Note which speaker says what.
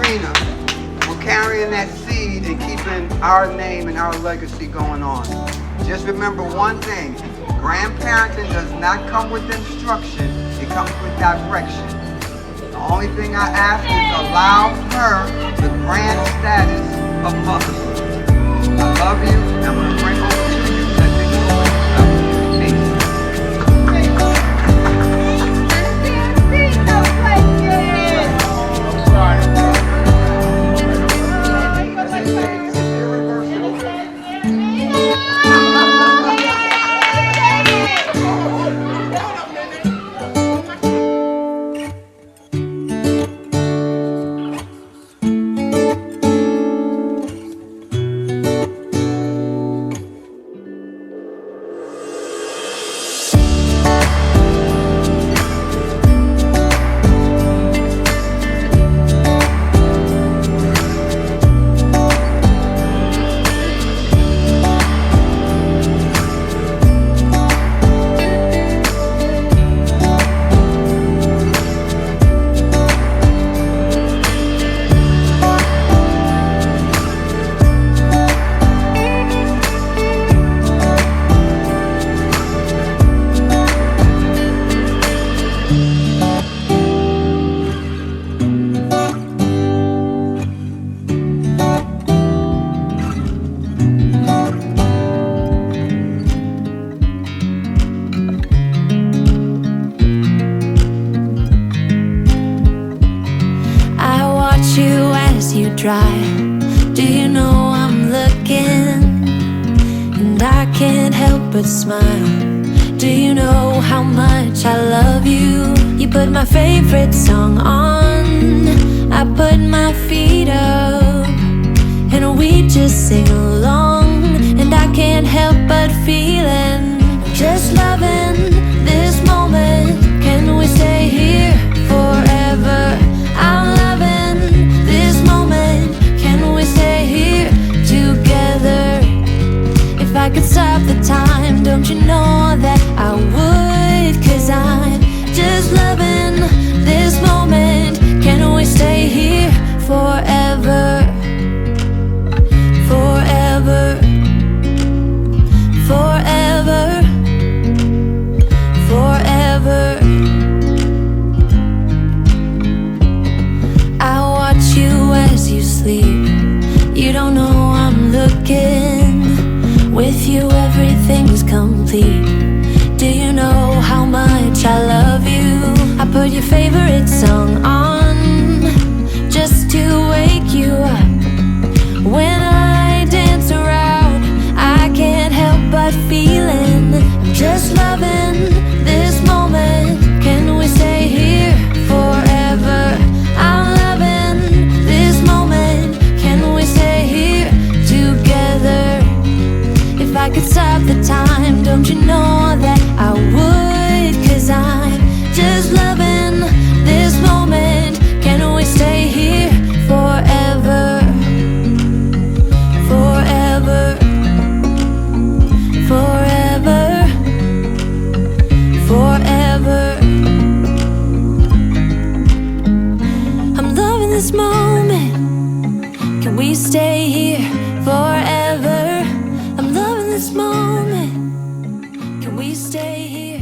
Speaker 1: Katrina for carrying that seed and keeping our name and our legacy going on. Just remember one thing, grandparenting does not come with instruction, it comes with direction. The only thing I ask is allow her the grand status of motherhood. I love you, and I'm going to bring over to you that thing
Speaker 2: You drive. Do you know I'm looking? And I can't help but smile. Do you know how much I love you? You put my favorite song on, I put my feet up, and we just sing along. And I can't help but feeling, just loving this moment. Can we stay here forever? I'm loving this moment. Can we stay here together? If I could stop the time, don't you know that I would? 'Cause I'm just loving this moment. Can we stay here forever? Forever. Forever. Forever. I watch you as you sleep. You don't know I'm looking. With you everything's complete. Do you know how much I love you? I put your favorite song on, just to wake you up. When I dance around, I can't help but feeling, I'm just loving this moment. Can we stay here forever? I'm loving this moment. Can we stay here together? If I could stop the time, don't you know that I would? 'Cause I'm just loving this moment. Can we stay here forever? Forever. Forever. Forever. I'm loving this moment. Can we stay here forever? I'm loving this moment. Can we stay here?